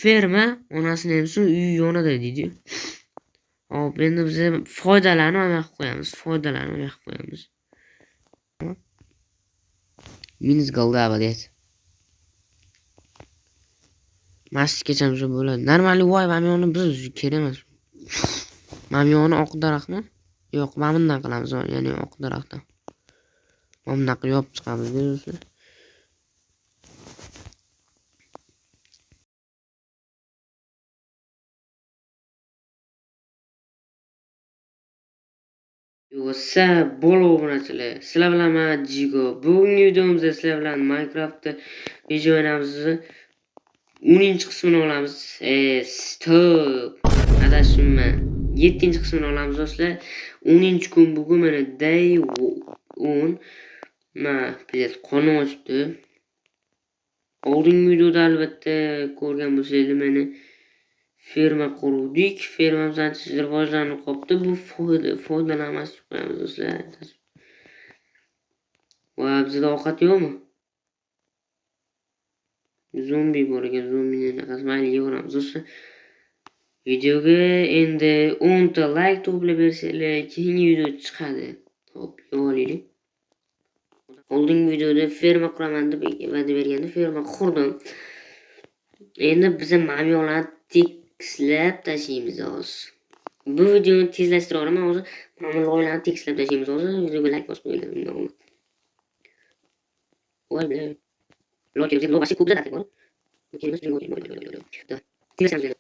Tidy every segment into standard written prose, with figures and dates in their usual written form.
ferma, onasini ham shu uy yonida deydi. Hop, endi biz foydalarni mana qilib qo'yamiz. Minus golda abadiyat. Masjidgacha shu bo'ladi. Normali voy mamyoni biz kerak emas. Mamyoni oq daraxtmi? Yo'q, mana bundan qilamiz, ya'ni oq daraxtdan. Mana bundan qilib yopib chiqamiz do'stlar. Yo'sa bo'lo obunachilar. Sizlar bilan men Jigo. Bugungi videomizda sizlar bilan Minecraftda video o'ynaymiz. 10-qismini olamiz. Stop. Adashimman. 7-qismini olamiz do'stlar. 10-kun bugun mana day 10. Mana bilet qonun ochibdi. Oldingi videoda albatta ko'rgan bo'lsangiz meni ferma qurdik. Fermamiz ancha rivojlanib qolibdi. Bu foydalanmaslik qilamiz do'stlar. Va bizda ovqat yo'qmi? Zombi bor ekan, zombini naqas mayli yeyveramiz do'stlar. Videoga endi 10 ta like to'plab bersanglar, keyingi video chiqadi. Hop, yo'laylik. Oldingi videoda ferma quraman deb va'da berganda ferma qurdim. Endi biz mamyonlarni tekislab tashlaymiz hozir. Bu videoni tezlashtira olaman hozir. Mamyonlarni tekislab tashlaymiz hozir. Videoga like bosib qo'yinglar. Voy bilan. Loki biz lobashi ko'p zarar bor. Kelmas jo'g'o. Da. Tezlashamiz.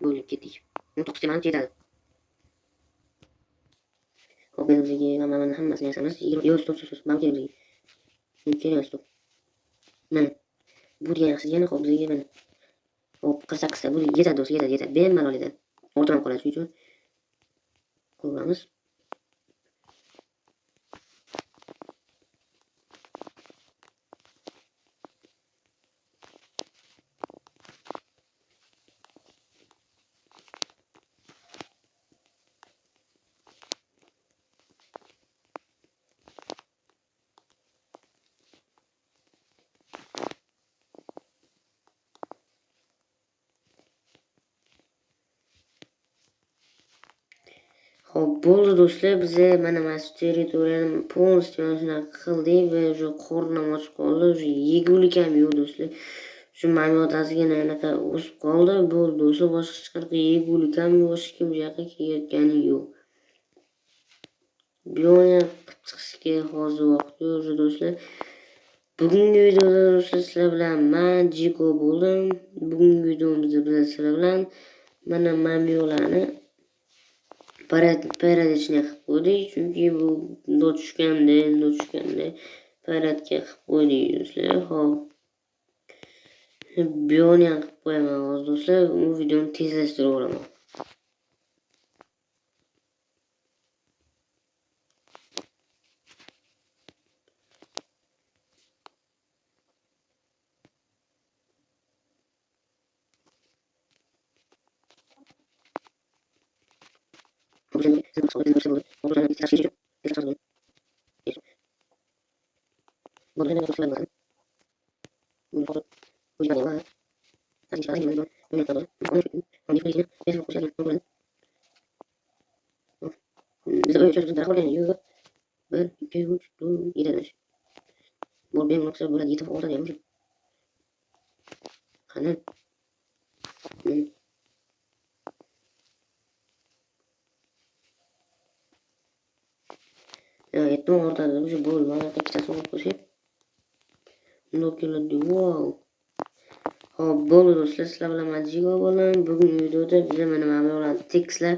Bo'lib ketdik. 19 ta ketadi. Hop, bizga mana hammasini yasamiz. 20 stop mana kerak. Kerak stop. Mana bu yaxshi yana hop bizga mana. Hop 48 ta bu yetadi do'st, yetadi. Bemalol yetadi. O'tirib qoladi shuning uchun ko'ramiz. Hop, bo'ldi do'stlar, biz mana shu territoriyani полностью shunaqa qildik va shu qornim ochib qoldi. Shu yegulik ham yo'q do'stlar. Shu mamyotazigina anaqa o'sib qoldi. Bo'ldi do'stlar, boshqa hech qanaqa yegulik ham yo'q, hech kim bu yoqqa kelayotgani yo'q. Buyog'ini qilib chiqishga hozir vaqt yo'q do'stlar. Bugungi videoda do'stlar sizlar bilan men Jigo bo'ldim. Bugungi videomizda biz sizlar bilan mana mamyolarni paradechni qilib qo'ydik, chunki bu tushganda paradga qilib qo'ydik do'stlar. Hop, buyog'ini ham qilib qo'yaman hozir do'stlar. Bu videoni tezlashtirib olaman. Biz öyle çocuk tarafı yok. Ben 2 3 4 7. Bu benim yoksa böyle yetip orada yemiş. Hani ya itu orada da bir bol var. Da kita sokup koşup. Noktalar wow. Hop bol do'stlar, sizlar bilan Majigo bo'laman. Bugun videoda biza mana ma'muriy tekstlar,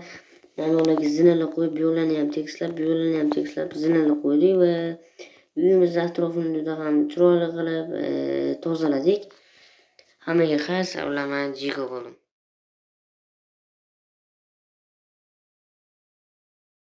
ma'muriy zinalar qo'yib, bu yo'llarni ham tekstlar, bu yo'llarni ham tekstlar, zinalar qo'ydik va uyimiz atrofini juda ham chiroyli qilib tozaladik. Hammaga xayr, sizlar bilan Majigo bo'ling.